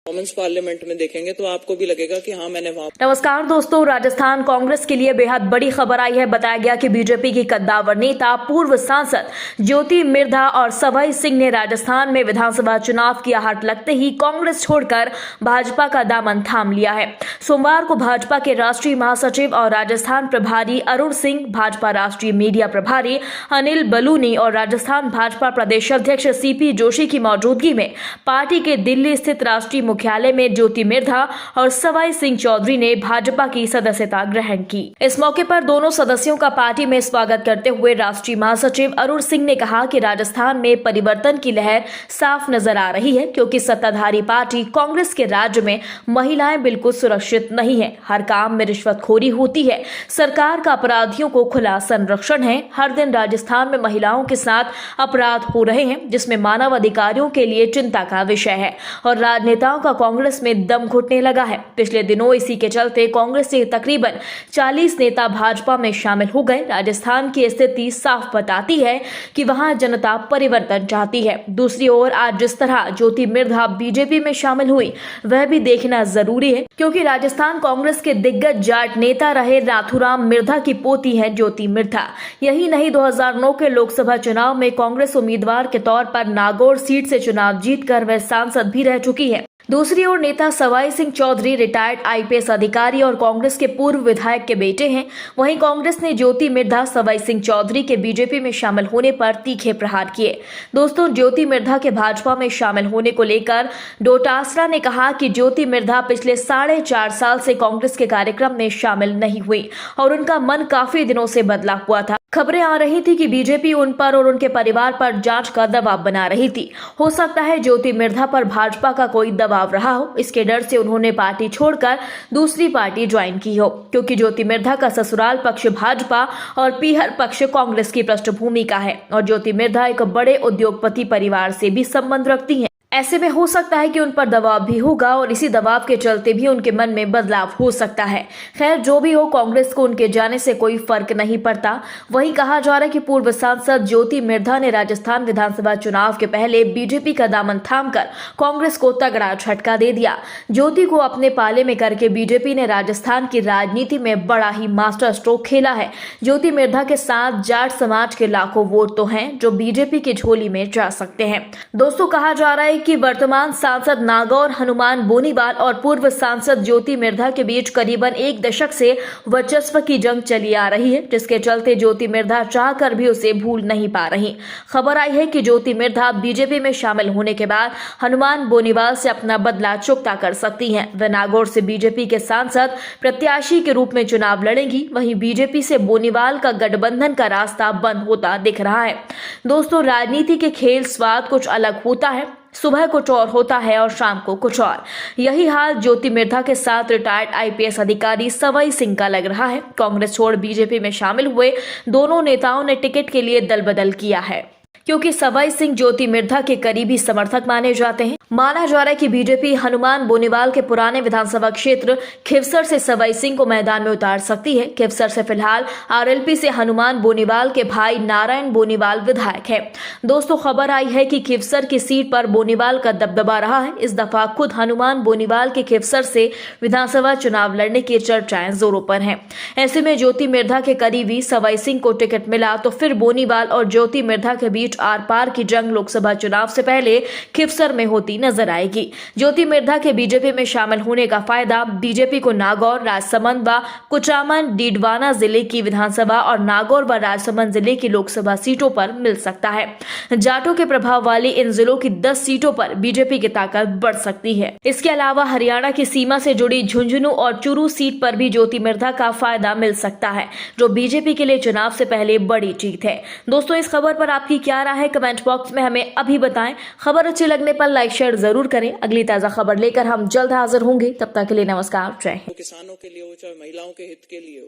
Commons parliament में देखेंगे तो आपको भी लगेगा कि हाँ मैंने वहां। नमस्कार दोस्तों, राजस्थान कांग्रेस के लिए बेहद बड़ी खबर आई है। बताया गया कि बीजेपी की कद्दावर नेता पूर्व सांसद ज्योति मिर्धा और सवाई सिंह ने राजस्थान में विधानसभा चुनाव की आहट लगते ही कांग्रेस छोड़कर भाजपा का दामन थाम लिया है। सोमवार को भाजपा के राष्ट्रीय महासचिव और राजस्थान प्रभारी अरुण सिंह, भाजपा राष्ट्रीय मीडिया प्रभारी अनिल बलूनी और राजस्थान भाजपा प्रदेश अध्यक्ष सीपी जोशी की मौजूदगी में पार्टी के दिल्ली स्थित राष्ट्रीय मुख्यालय में ज्योति मिर्धा और सवाई सिंह चौधरी ने भाजपा की सदस्यता ग्रहण की। इस मौके पर दोनों सदस्यों का पार्टी में स्वागत करते हुए राष्ट्रीय महासचिव अरुण सिंह ने कहा कि राजस्थान में परिवर्तन की लहर साफ नजर आ रही है, क्योंकि सत्ताधारी पार्टी कांग्रेस के राज्य में महिलाएं बिल्कुल सुरक्षित नहीं है। हर काम में रिश्वतखोरी होती है। सरकार का अपराधियों को खुला संरक्षण है। हर दिन राजस्थान में महिलाओं के साथ अपराध हो रहे हैं, जिसमें मानव अधिकारों के लिए चिंता का विषय है और राजनेताओं का कांग्रेस में दम घुटने लगा है। पिछले दिनों इसी के चलते कांग्रेस से तकरीबन 40 नेता भाजपा में शामिल हो गए। राजस्थान की स्थिति साफ बताती है कि वहां जनता परिवर्तन चाहती है। दूसरी ओर आज जिस तरह ज्योति मिर्धा बीजेपी में शामिल हुई, वह भी देखना जरूरी है, क्योंकि राजस्थान कांग्रेस के दिग्गज जाट नेता रहे नाथूराम मिर्धा की पोती है ज्योति मिर्धा। यही नहीं, 2009 के लोकसभा चुनाव में कांग्रेस उम्मीदवार के तौर पर नागौर सीट से चुनाव जीतकर वह सांसद भी रह चुकी है। दूसरी ओर नेता सवाई सिंह चौधरी रिटायर्ड आईपीएस अधिकारी और कांग्रेस के पूर्व विधायक के बेटे हैं। वहीं कांग्रेस ने ज्योति मिर्धा, सवाई सिंह चौधरी के बीजेपी में शामिल होने पर तीखे प्रहार किए। दोस्तों, ज्योति मिर्धा के भाजपा में शामिल होने को लेकर डोटासरा ने कहा कि ज्योति मिर्धा पिछले 4.5 साल से कांग्रेस के कार्यक्रम में शामिल नहीं हुई और उनका मन काफी दिनों से बदला हुआ था। खबरें आ रही थी कि बीजेपी उन पर और उनके परिवार पर जांच का दबाव बना रही थी। हो सकता है ज्योति मिर्धा पर भाजपा का कोई दबाव रहा हो। इसके डर से उन्होंने पार्टी छोड़कर दूसरी पार्टी ज्वाइन की हो, क्योंकि ज्योति मिर्धा का ससुराल पक्ष भाजपा और पीहर पक्ष कांग्रेस की पृष्ठभूमि का है और ज्योति मिर्धा एक बड़े उद्योगपति परिवार से भी संबंध रखती हैं। ऐसे में हो सकता है कि उन पर दबाव भी होगा और इसी दबाव के चलते भी उनके मन में बदलाव हो सकता है। खैर, जो भी हो, कांग्रेस को उनके जाने से कोई फर्क नहीं पड़ता। वहीं कहा जा रहा है कि पूर्व सांसद ज्योति मिर्धा ने राजस्थान विधानसभा चुनाव के पहले बीजेपी का दामन थामकर कांग्रेस को तगड़ा झटका दे दिया। ज्योति को अपने पाले में करके बीजेपी ने राजस्थान की राजनीति में बड़ा ही मास्टर स्ट्रोक खेला है। ज्योति मिर्धा के साथ जाट समाज के लाखों वोट तो हैं जो बीजेपी की झोली में जा सकते हैं। दोस्तों, कहा जा रहा है कि वर्तमान सांसद नागौर हनुमान बोनीवाल और पूर्व सांसद ज्योति मिर्धा के बीच करीबन 1 दशक से वर्चस्व की जंग चली आ रही है, जिसके चलते ज्योति मिर्धा चाहकर भी उसे भूल नहीं पा रही। खबर आई है कि ज्योति मिर्धा बीजेपी में शामिल होने के बाद हनुमान बोनीवाल से अपना बदला चुकता कर सकती हैं। वह नागौर से बीजेपी के सांसद प्रत्याशी के रूप में चुनाव लड़ेंगी। वहीं बीजेपी से बोनीवाल का गठबंधन का रास्ता बंद होता दिख रहा है। दोस्तों, राजनीति के खेल स्वाद कुछ अलग होता है। सुबह कुछ और होता है और शाम को कुछ और। यही हाल ज्योति मिर्धा के साथ रिटायर्ड आईपीएस अधिकारी सवाई सिंह का लग रहा है। कांग्रेस छोड़ बीजेपी में शामिल हुए दोनों नेताओं ने टिकट के लिए दल बदल किया है, क्योंकि सवाई सिंह ज्योति मिर्धा के करीबी समर्थक माने जाते हैं। माना जा रहा है कि बीजेपी हनुमान बोनीवाल के पुराने विधानसभा क्षेत्र खिवसर से सवाई सिंह को मैदान में उतार सकती है। खिवसर से फिलहाल आरएलपी से हनुमान बोनीवाल के भाई नारायण बोनीवाल विधायक है। दोस्तों, खबर आई है कि खिवसर की सीट पर बोनीवाल का दबदबा रहा है। इस दफा खुद हनुमान बोनीवाल के खिवसर से विधानसभा चुनाव लड़ने की चर्चाएं जोरों पर हैं। ऐसे में ज्योति मिर्धा के करीबी सवाई सिंह को टिकट मिला तो फिर बोनीवाल और ज्योति मिर्धा के बीच आर पार की जंग लोकसभा चुनाव से पहले खिवसर में होती नजर आएगी। ज्योति मिर्धा के बीजेपी में शामिल होने का फायदा बीजेपी को नागौर, राजसमंद व कुचामन, डीडवाना जिले की विधानसभा और नागौर व राजसमंद जिले की लोकसभा सीटों पर मिल सकता है। जाटों के प्रभाव वाली इन जिलों की 10 सीटों पर बीजेपी की ताकत बढ़ सकती है। इसके अलावा हरियाणा की सीमा से जुड़ी झुंझुनू और चूरू सीट पर भी ज्योति मिर्धा का फायदा मिल सकता है, जो बीजेपी के लिए चुनाव से पहले बड़ी जीत है। दोस्तों, इस खबर पर आपकी क्या राय है, कमेंट बॉक्स में हमें अभी बताएं। खबर अच्छी लगने पर लाइक शेयर जरूर करें। अगली ताजा खबर लेकर हम जल्द हाजिर होंगे। तब तक के लिए नमस्कार, जय हिंद। किसानों के लिए हो चाहे महिलाओं के हित के लिए हो,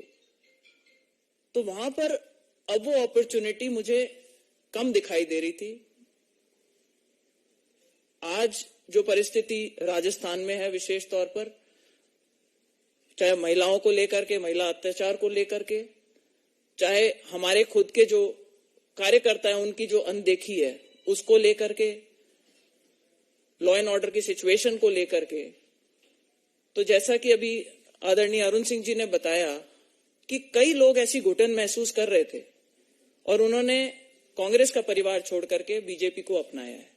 तो वहां पर अब वो अपॉर्चुनिटी मुझे कम दिखाई दे रही थी। आज जो परिस्थिति राजस्थान में है, विशेष तौर पर चाहे महिलाओं को लेकर के, महिला अत्याचार को लेकर के, चाहे हमारे खुद के जो कार्यकर्ता हैं उनकी जो अनदेखी है उसको लेकर के, लॉ एंड ऑर्डर की सिचुएशन को लेकर के, तो जैसा कि अभी आदरणीय अरुण सिंह जी ने बताया कि कई लोग ऐसी घुटन महसूस कर रहे थे और उन्होंने कांग्रेस का परिवार छोड़ करके बीजेपी को अपनाया है।